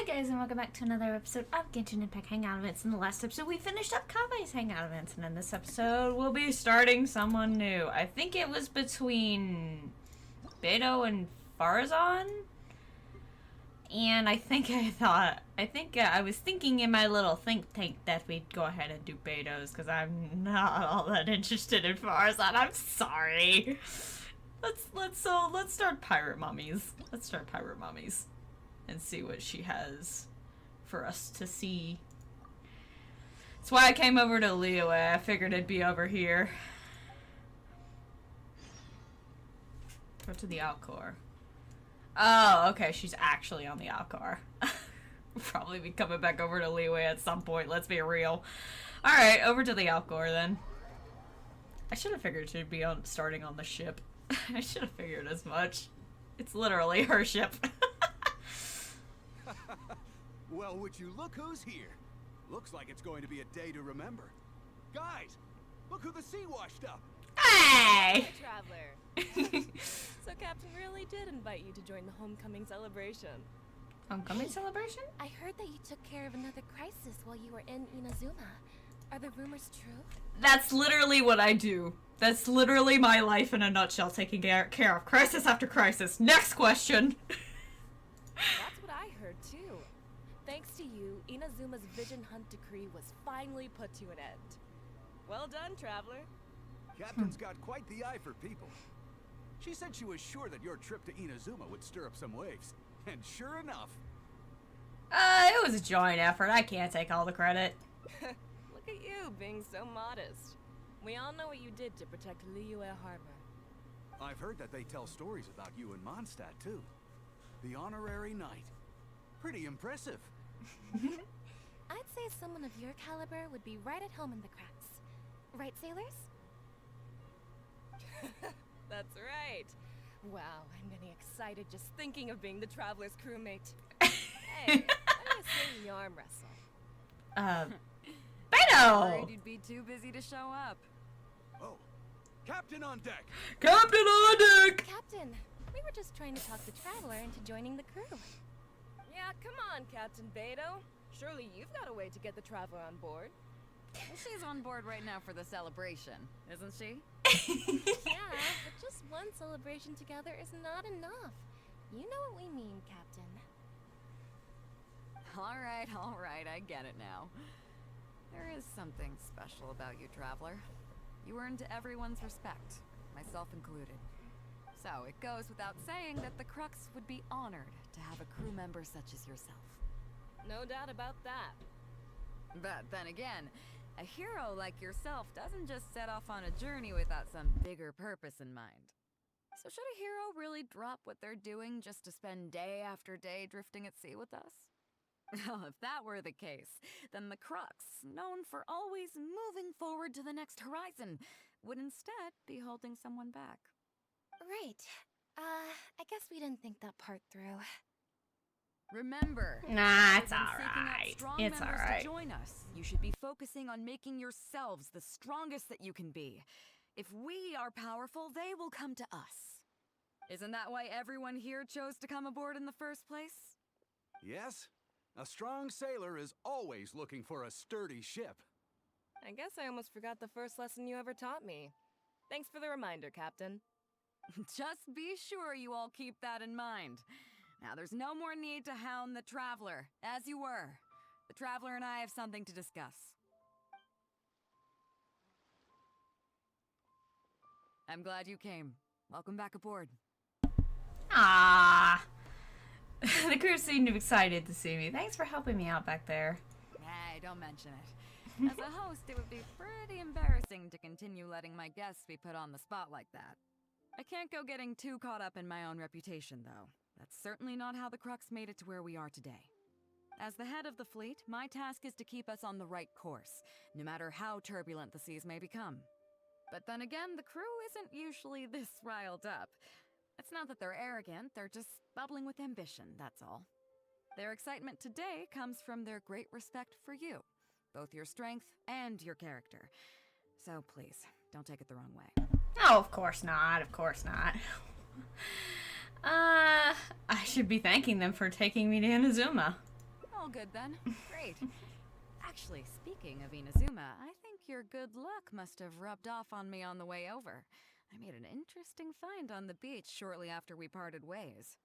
Hi guys, and welcome back to another episode of Genshin Impact Hangout events. In the last episode, we finished up Kabe's Hangout events, and in this episode, we'll be starting someone new. I think it was between Beidou and Farazan, and I was thinking in my little think tank that we'd go ahead and do Beidou's, because I'm not all that interested in Farazan. I'm sorry. Let's start Pirate Mummies. Let's start Pirate Mummies. And see what she has for us to see. That's why I came over to Liyue. I figured it'd be over here. Go to the Alcor. Oh, okay, she's actually on the Alcor. We'll probably be coming back over to Liyue at some point, let's be real. Alright, over to the Alcor then. I should have figured she'd be starting on the ship. I should have figured as much. It's literally her ship. Well, would you look who's here? Looks like it's going to be a day to remember. Guys, look who the sea washed up. Hey! Traveler. So Captain really did invite you to join the homecoming celebration. Homecoming celebration? I heard that you took care of another crisis while you were in Inazuma. Are the rumors true? That's literally what I do. That's literally my life in a nutshell, taking care of crisis after crisis. Next question. That's what I heard too. Thanks to you, Inazuma's Vision Hunt decree was finally put to an end. Well done, Traveler. Captain's got quite the eye for people. She said she was sure that your trip to Inazuma would stir up some waves. And sure enough. It was a joint effort. I can't take all the credit. Look at you, being so modest. We all know what you did to protect Liyue Harbor. I've heard that they tell stories about you in Mondstadt, too. The honorary knight. Pretty impressive. I'd say someone of your caliber would be right at home in the cracks. Right, sailors? That's right. Wow, I'm getting excited just thinking of being the Traveler's crewmate. Hey, I say we arm wrestle. Beidou! Worried you'd be too busy to show up. Oh, Captain on deck! Captain on deck! Captain, we were just trying to talk the Traveler into joining the crew. Yeah, come on, Captain Beidou. Surely you've got a way to get the Traveler on board. Well, she's on board right now for the celebration, isn't she? Yeah, but just one celebration together is not enough. You know what we mean, Captain. All right, I get it now. There is something special about you, Traveler. You earned everyone's respect, myself included. So it goes without saying that the Crux would be honored to have a crew member such as yourself. No doubt about that. But then again, a hero like yourself doesn't just set off on a journey without some bigger purpose in mind. So should a hero really drop what they're doing just to spend day after day drifting at sea with us? Well, if that were the case, then the Crux, known for always moving forward to the next horizon, would instead be holding someone back. Right. I guess we didn't think that part through. Remember, Nah, it's rather than seeking out alright. strong It's members alright. to join us, you should be focusing on making yourselves the strongest that you can be. If we are powerful, they will come to us. Isn't that why everyone here chose to come aboard in the first place? Yes, a strong sailor is always looking for a sturdy ship. I guess I almost forgot the first lesson you ever taught me. Thanks for the reminder, Captain. Just be sure you all keep that in mind. Now, there's no more need to hound the Traveler, as you were. The Traveler and I have something to discuss. I'm glad you came. Welcome back aboard. Ah. The crew seemed excited to see me. Thanks for helping me out back there. Hey, don't mention it. As a host, it would be pretty embarrassing to continue letting my guests be put on the spot like that. I can't go getting too caught up in my own reputation, though. That's certainly not how the Crux made it to where we are today. As the head of the fleet, my task is to keep us on the right course, no matter how turbulent the seas may become. But then again, the crew isn't usually this riled up. It's not that they're arrogant, they're just bubbling with ambition, that's all. Their excitement today comes from their great respect for you, both your strength and your character. So please, don't take it the wrong way. Oh, of course not. Of course not. I should be thanking them for taking me to Inazuma. All good then. Great. Actually, speaking of Inazuma, I think your good luck must have rubbed off on me on the way over. I made an interesting find on the beach shortly after we parted ways.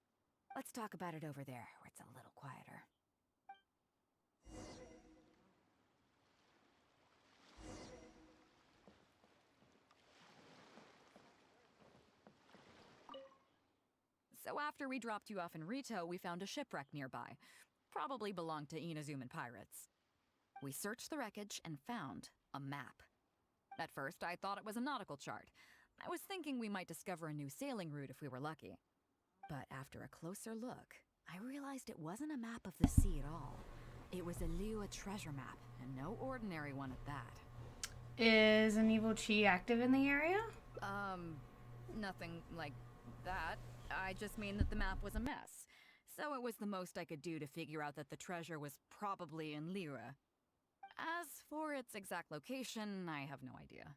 Let's talk about it over there, where it's a little quieter. So after we dropped you off in Rito, we found a shipwreck nearby. Probably belonged to Inazuman pirates. We searched the wreckage and found a map. At first, I thought it was a nautical chart. I was thinking we might discover a new sailing route if we were lucky. But after a closer look, I realized it wasn't a map of the sea at all. It was a Liyue treasure map, and no ordinary one at that. Is an evil chi active in the area? Nothing like that. I just mean that the map was a mess. So it was the most I could do to figure out that the treasure was probably in Liyue. As for its exact location, I have no idea.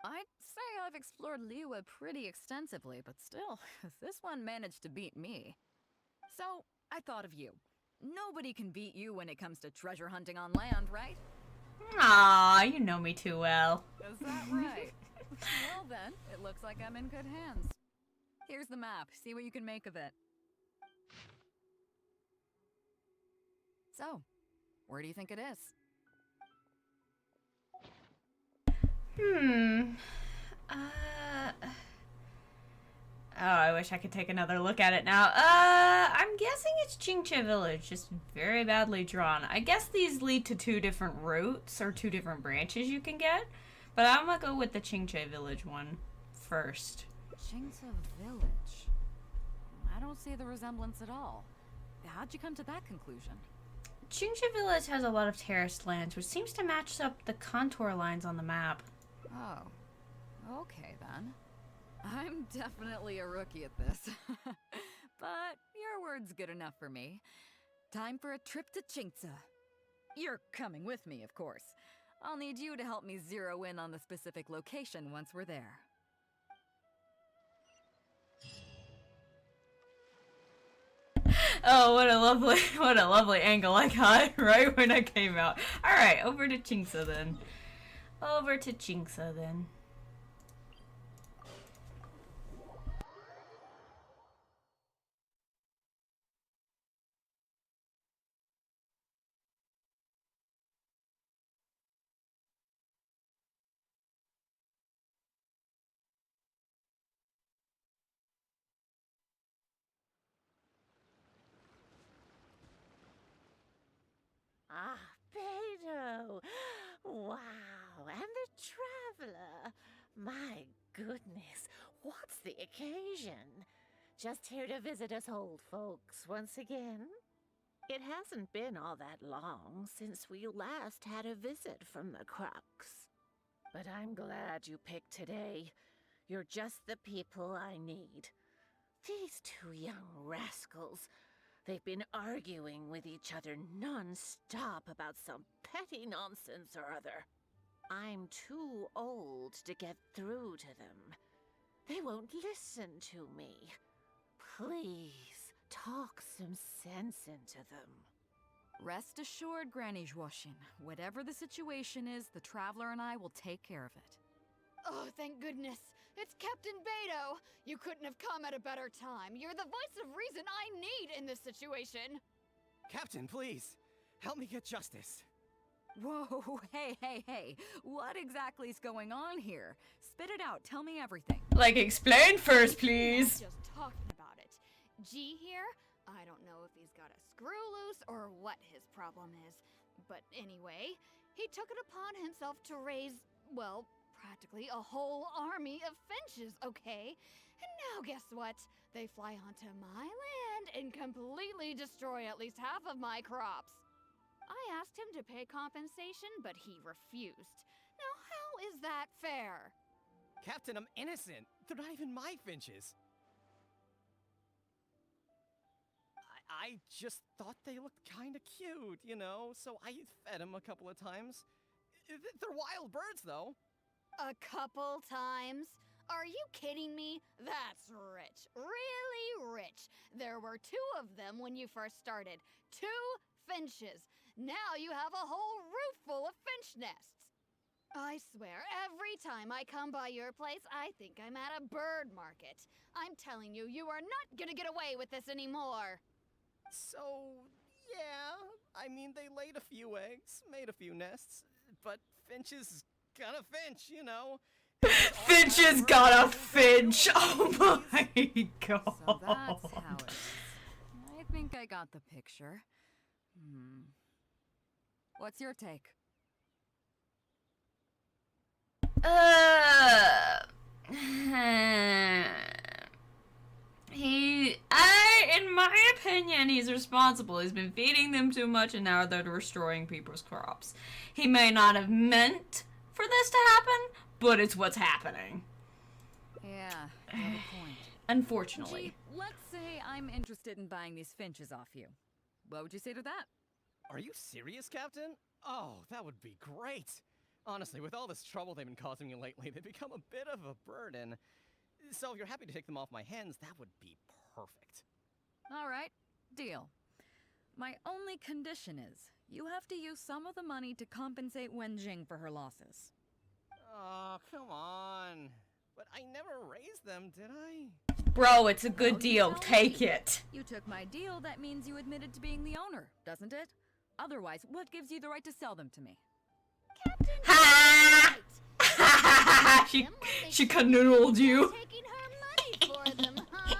I'd say I've explored Liyue pretty extensively, but still, this one managed to beat me. So, I thought of you. Nobody can beat you when it comes to treasure hunting on land, right? Aw, you know me too well. Is that right? Well then, it looks like I'm in good hands. Here's the map. See what you can make of it. So, where do you think it is? Oh, I wish I could take another look at it now. I'm guessing it's Qingche Village, just very badly drawn. I guess these lead to two different routes or two different branches you can get, but I'm gonna go with the Qingche Village one first. Qingce Village? I don't see the resemblance at all. How'd you come to that conclusion? Qingche Village has a lot of terraced lands, which seems to match up the contour lines on the map. Oh, okay then. I'm definitely a rookie at this. But your word's good enough for me. Time for a trip to Qingce. You're coming with me, of course. I'll need you to help me zero in on the specific location once we're there. Oh, what a lovely angle I got right when I came out. All right, over to Qingce then. Over to Qingce then. Ah, Beidou! Wow, and the traveler! My goodness, what's the occasion? Just here to visit us old folks once again? It hasn't been all that long since we last had a visit from the Crux. But I'm glad you picked today. You're just the people I need. These two young rascals. They've been arguing with each other non-stop about some petty nonsense or other. I'm too old to get through to them. They won't listen to me. Please, talk some sense into them. Rest assured, Granny Zhuoshin. Whatever the situation is, the Traveler and I will take care of it. Oh, thank goodness. It's Captain Beidou. You couldn't have come at a better time. You're the voice of reason I need in this situation. Captain, please, help me get justice. Whoa, hey. What exactly is going on here? Spit it out. Tell me everything. Like, explain first, please. Just talking about it. G here, I don't know if he's got a screw loose or what his problem is. But anyway, he took it upon himself to raise, well, practically a whole army of finches, okay? And now guess what? They fly onto my land and completely destroy at least half of my crops. I asked him to pay compensation, but he refused. Now how is that fair? Captain, I'm innocent. They're not even my finches. I just thought they looked kind of cute, you know, so I fed them a couple of times. They're wild birds, though. A couple times? Are you kidding me? That's rich. Really rich. There were 2 of them when you first started. 2 finches. Now you have a whole roof full of finch nests. I swear, every time I come by your place, I think I'm at a bird market. I'm telling you, you are not gonna get away with this anymore. So, yeah, I mean, they laid a few eggs, made a few nests, but finches got a finch, you know? Finch has got a finch! Oh my god. So that's how it is. I think I got the picture. What's your take? In my opinion, he's responsible. He's been feeding them too much and now they're destroying people's crops. He may not have meant for this to happen, but it's what's happening. Yeah, you have a point. Unfortunately. Gee, let's say I'm interested in buying these finches off you. What would you say to that? Are you serious, Captain? Oh, that would be great. Honestly, with all this trouble they've been causing me lately, they've become a bit of a burden. So if you're happy to take them off my hands, that would be perfect. All right, deal. My only condition is you have to use some of the money to compensate Wenjing for her losses. Oh, come on. But I never raised them, did I? Bro, it's a good Well, you deal. tell Take me. it. You took my deal, that means you admitted to being the owner, doesn't it? Otherwise, what gives you the right to sell them to me? Ha! she canoodled you. Taking her money for them, huh?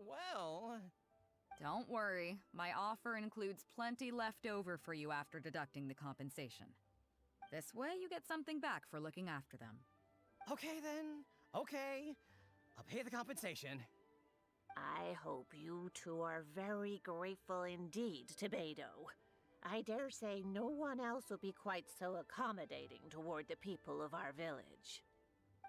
Well... Don't worry, my offer includes plenty left over for you after deducting the compensation. This way you get something back for looking after them. Okay then. Okay. I'll pay the compensation. I hope you two are very grateful indeed to Beidou. I dare say no one else will be quite so accommodating toward the people of our village.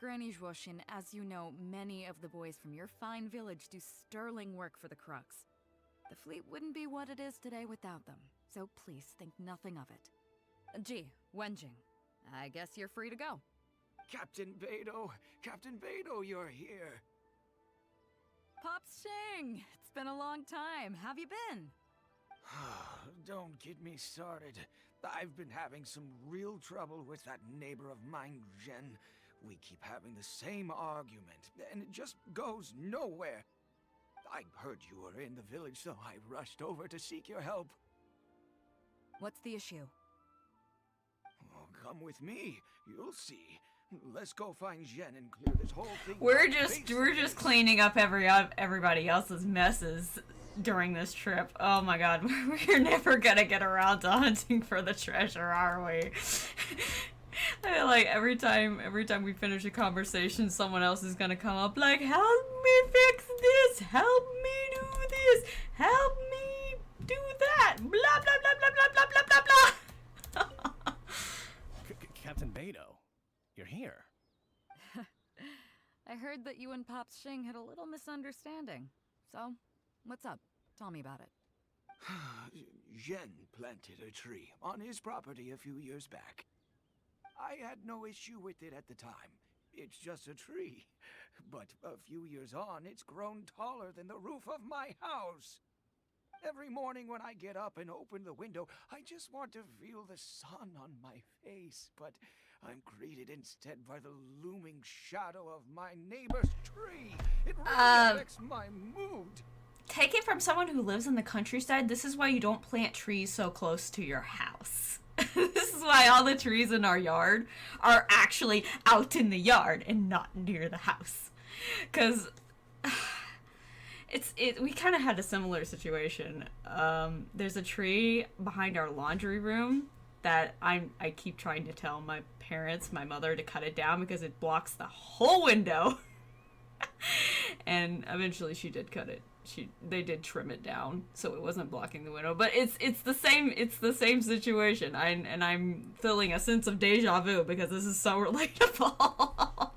Granny Zhuoshin, as you know, many of the boys from your fine village do sterling work for the Crux. The fleet wouldn't be what it is today without them, so please think nothing of it. Gee, Wenjing, I guess you're free to go. Captain Beidou, you're here. Pops Shing, it's been a long time. How've you been? Don't get me started. I've been having some real trouble with that neighbor of mine, Jen. We keep having the same argument, and it just goes nowhere. I heard you were in the village, so I rushed over to seek your help. What's the issue? Oh, come with me. You'll see. Let's go find Jen and clear this whole thing. We're just cleaning up everybody else's messes during this trip. Oh my god, we're never gonna get around to hunting for the treasure, are we? I feel like every time we finish a conversation, someone else is gonna come up like, help me fix this, help me do this, help me do that, blah blah blah blah blah blah blah blah blah. Captain Beidou, you're here. I heard that you and Pops Shing had a little misunderstanding. So, what's up? Tell me about it. Jen planted a tree on his property a few years back. I had no issue with it at the time. It's just a tree. But a few years on, it's grown taller than the roof of my house. Every morning when I get up and open the window, I just want to feel the sun on my face. But I'm greeted instead by the looming shadow of my neighbor's tree. It really affects my mood. Take it from someone who lives in the countryside, this is why you don't plant trees so close to your house. This is why all the trees in our yard are actually out in the yard and not near the house. Because we kind of had a similar situation. There's a tree behind our laundry room that I keep trying to tell my parents, my mother, to cut it down because it blocks the whole window. And eventually she did cut it. They did trim it down so it wasn't blocking the window, but it's the same situation. I'm feeling a sense of deja vu because this is so relatable.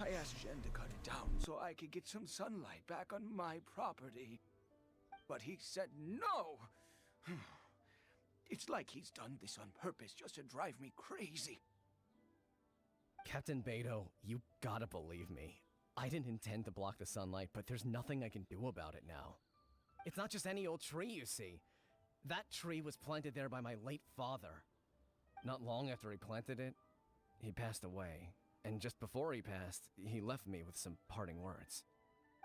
I asked Jen to cut it down so I could get some sunlight back on my property. But he said no. It's like he's done this on purpose just to drive me crazy. Captain Beidou, you gotta believe me. I didn't intend to block the sunlight, but there's nothing I can do about it now. It's not just any old tree, you see. That tree was planted there by my late father. Not long after he planted it, he passed away. And just before he passed, he left me with some parting words.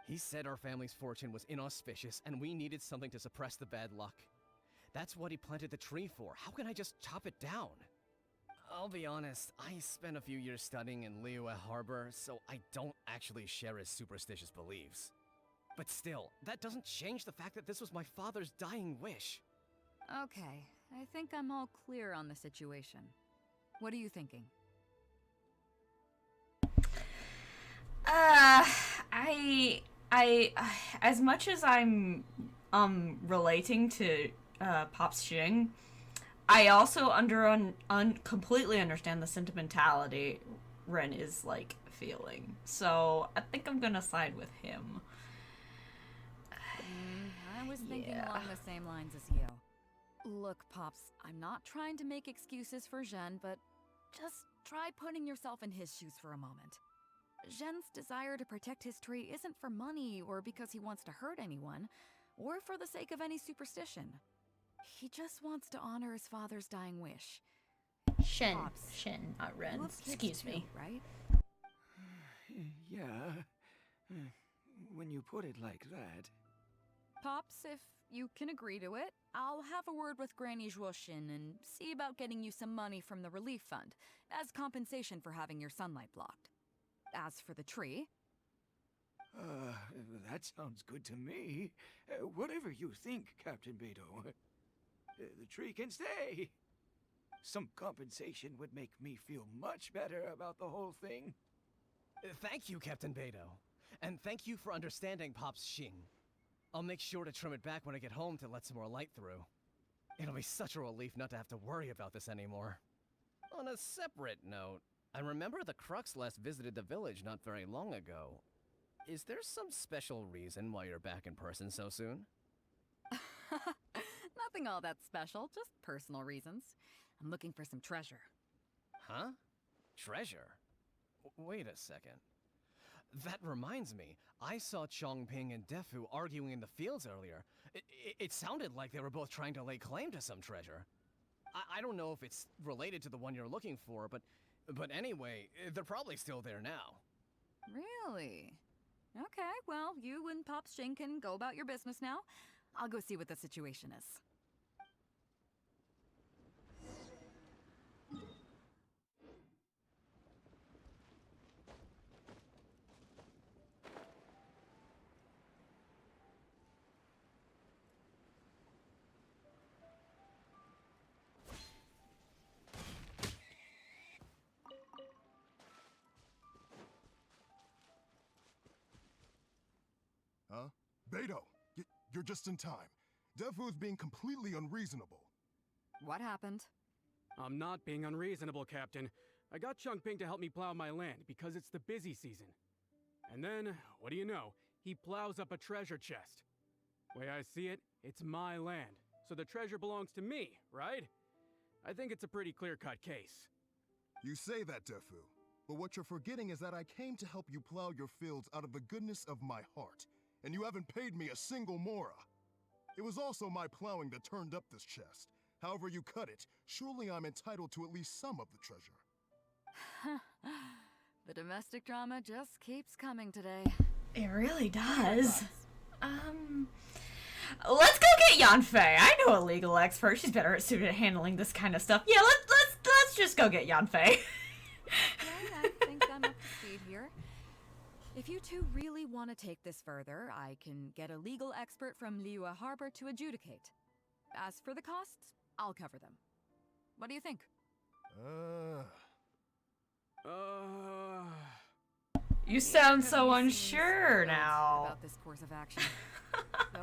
He said our family's fortune was inauspicious and we needed something to suppress the bad luck. That's what he planted the tree for. How can I just chop it down? I'll be honest, I spent a few years studying in Liyue Harbor, so I don't actually share his superstitious beliefs. But still, that doesn't change the fact that this was my father's dying wish. Okay, I think I'm all clear on the situation. What are you thinking? I as much as I'm relating to Pops Xing, I also completely understand the sentimentality Ren is like feeling. So I think I'm gonna side with him. I was thinking along the same lines as you. Look, Pops, I'm not trying to make excuses for Zhen, but just try putting yourself in his shoes for a moment. Zhen's desire to protect his tree isn't for money or because he wants to hurt anyone, or for the sake of any superstition. He just wants to honor his father's dying wish. Shen, Pops, not Ren. you have kids Excuse too, me. right? Yeah. When you put it like that. Pops, if you can agree to it, I'll have a word with Granny Zhuoxin and see about getting you some money from the relief fund as compensation for having your sunlight blocked. As for the tree... That sounds good to me. Whatever you think, Captain Beidou. The tree can stay. Some compensation would make me feel much better about the whole thing. Thank you, Captain Beidou. And thank you for understanding Pops Xing. I'll make sure to trim it back when I get home to let some more light through. It'll be such a relief not to have to worry about this anymore. On a separate note, I remember the Crux last visited the village not very long ago. Is there some special reason why you're back in person so soon? Nothing all that special, just personal reasons. I'm looking for some treasure. Huh? Treasure? Wait a second. That reminds me, I saw Chongping and Defu arguing in the fields earlier. It sounded like they were both trying to lay claim to some treasure. I don't know if it's related to the one you're looking for, but anyway, they're probably still there now. Really? Okay, well, you and Pops Xing can go about your business now. I'll go see what the situation is. Huh? Beidou, you're just in time. Defu's being completely unreasonable. What happened? I'm not being unreasonable, Captain. I got Chongping to help me plow my land because it's the busy season. And then, what do you know? He plows up a treasure chest. Way I see it, it's my land, so the treasure belongs to me, right? I think it's a pretty clear-cut case. You say that, Defu, but what you're forgetting is that I came to help you plow your fields out of the goodness of my heart, and you haven't paid me a single mora. It was also my plowing that turned up this chest. However you cut it, surely I'm entitled to at least some of the treasure. The domestic drama just keeps coming today. It really does. Let's go get Yanfei. I know a legal expert. She's better suited at handling this kind of stuff. Yeah, let's just go get Yanfei. Okay, I think I'm up to speed here. If you two really want to take this further, I can get a legal expert from Liyue Harbor to adjudicate. As for the costs, I'll cover them. What do you think? You sound so unsure now. About this course of action.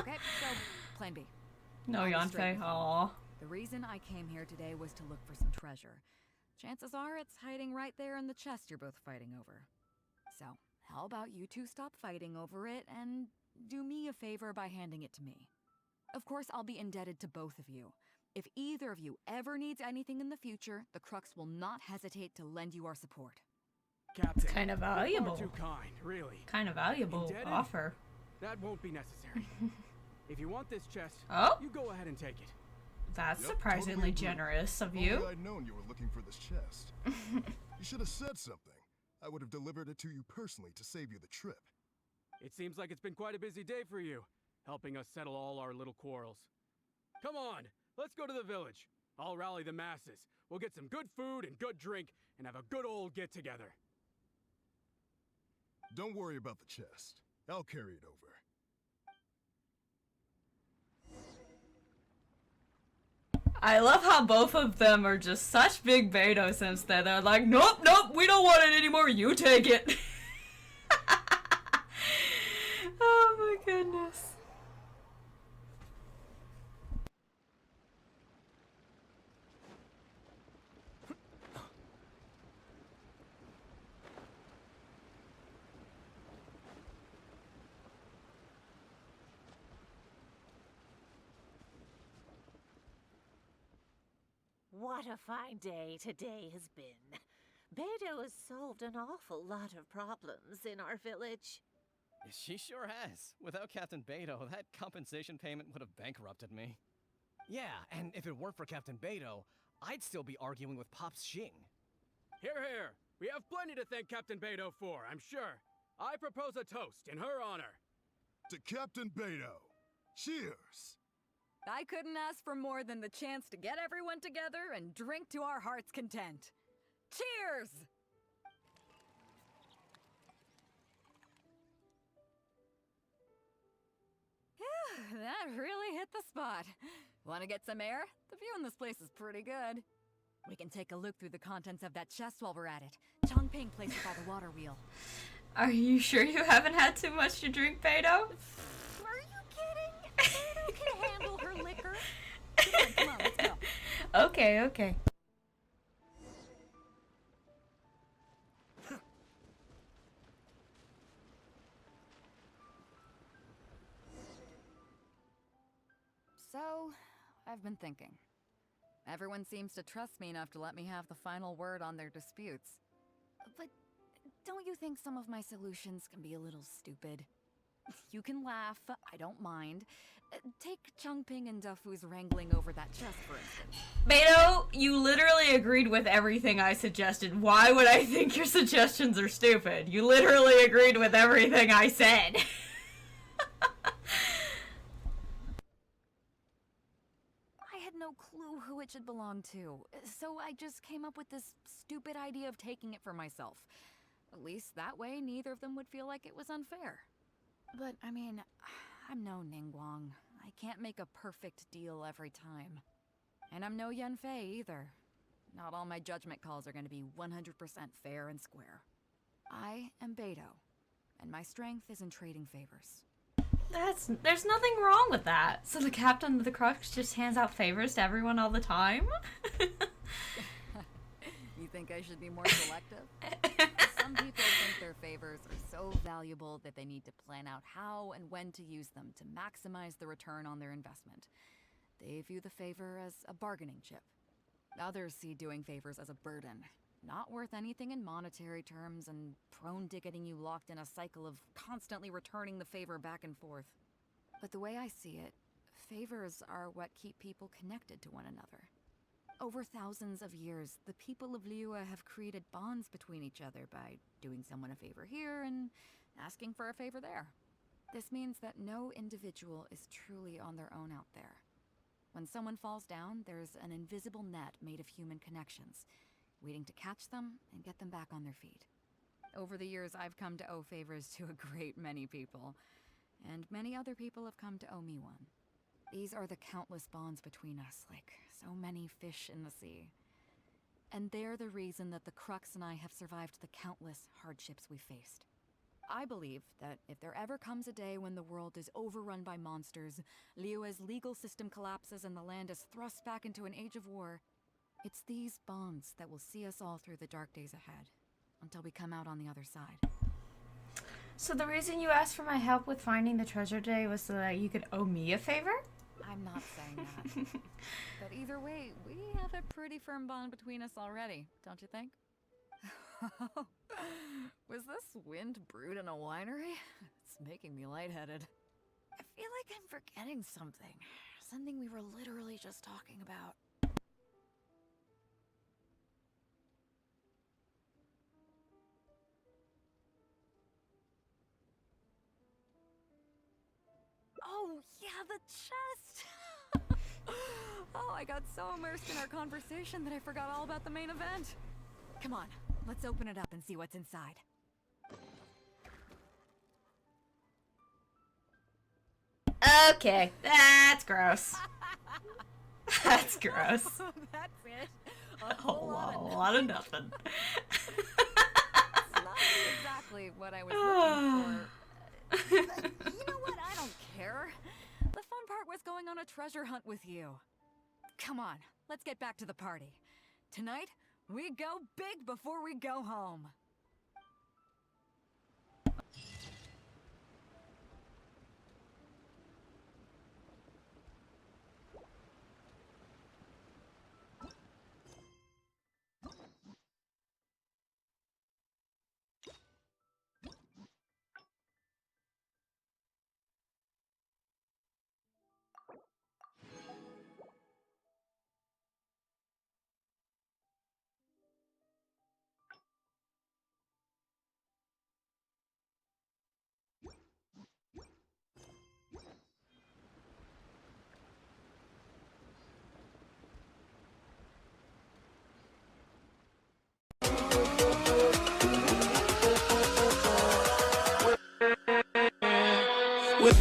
Okay, so plan B. No, I'll be straight Yanfei. with you. Aw. The reason I came here today was to look for some treasure. Chances are it's hiding right there in the chest you're both fighting over. So, how about you two stop fighting over it and do me a favor by handing it to me? Of course, I'll be indebted to both of you. If either of you ever needs anything in the future, the Crux will not hesitate to lend you our support. Captain, Kind of you're valuable. far too kind, really. Kind of valuable Indebted? offer. That won't be necessary. If you want this chest, Oh? you go ahead and take it. That's Yep, surprisingly totally agree. generous of If you. only I'd known you were looking for this chest. You should have said something. I would have delivered it to you personally to save you the trip. It seems like it's been quite a busy day for you, helping us settle all our little quarrels. Come on, let's go to the village. I'll rally the masses. We'll get some good food and good drink and have a good old get-together. Don't worry about the chest. I'll carry it over. I love how both of them are just such big Beidou since then. They're like, nope, nope, we don't want it anymore. You take it. Oh my goodness. What a fine day today has been. Beidou has solved an awful lot of problems in our village. She sure has. Without Captain Beidou, that compensation payment would have bankrupted me. Yeah, and if it weren't for Captain Beidou, I'd still be arguing with Pops Xing. Here, here. We have plenty to thank Captain Beidou for, I'm sure. I propose a toast in her honor. To Captain Beidou. Cheers! I couldn't ask for more than the chance to get everyone together and drink to our heart's content. Cheers! Phew, that really hit the spot. Want to get some air? The view in this place is pretty good. We can take a look through the contents of that chest while we're at it. Chongping placed it by the water wheel. Are you sure you haven't had too much to drink, Beidou? Are you kidding? Beidou can handle her liquor. Come on, let's go. Okay, okay. So, I've been thinking. Everyone seems to trust me enough to let me have the final word on their disputes. But don't you think some of my solutions can be a little stupid? You can laugh, I don't mind. Take Chongping and Dufu's wrangling over that chest, for instance. Beidou, you literally agreed with everything I suggested. Why would I think your suggestions are stupid? You literally agreed with everything I said. I had no clue who it should belong to, so I just came up with this stupid idea of taking it for myself. At least that way, neither of them would feel like it was unfair. But, I mean, I'm no Ningguang. I can't make a perfect deal every time. And I'm no Yanfei either. Not all my judgment calls are going to be 100% fair and square. I am Beidou, and my strength is in trading favors. There's nothing wrong with that. So the captain of the Crux just hands out favors to everyone all the time? You think I should be more selective? Some people think their favors are so valuable that they need to plan out how and when to use them to maximize the return on their investment. They view the favor as a bargaining chip. Others see doing favors as a burden, not worth anything in monetary terms and prone to getting you locked in a cycle of constantly returning the favor back and forth. But the way I see it, favors are what keep people connected to one another. Over thousands of years, the people of Liyue have created bonds between each other by doing someone a favor here and asking for a favor there. This means that no individual is truly on their own out there. When someone falls down, there's an invisible net made of human connections, waiting to catch them and get them back on their feet. Over the years, I've come to owe favors to a great many people, and many other people have come to owe me one. These are the countless bonds between us, like so many fish in the sea. And they're the reason that the Crux and I have survived the countless hardships we faced. I believe that if there ever comes a day when the world is overrun by monsters, Liyue's legal system collapses and the land is thrust back into an age of war, it's these bonds that will see us all through the dark days ahead, until we come out on the other side. So the reason you asked for my help with finding the treasure today was so that you could owe me a favor? I'm not saying that. But either way, we have a pretty firm bond between us already, don't you think? Was this wind brewed in a winery? It's making me lightheaded. I feel like I'm forgetting something. Something we were literally just talking about. Oh, yeah, the chest! Oh, I got so immersed in our conversation that I forgot all about the main event. Come on, let's open it up and see what's inside. Okay, that's gross. That's gross. That's it. A whole lot of nothing. It's not exactly what I was looking for. But you know what? I don't care. The fun part was going on a treasure hunt with you. Come on, let's get back to the party. Tonight, we go big before we go home. With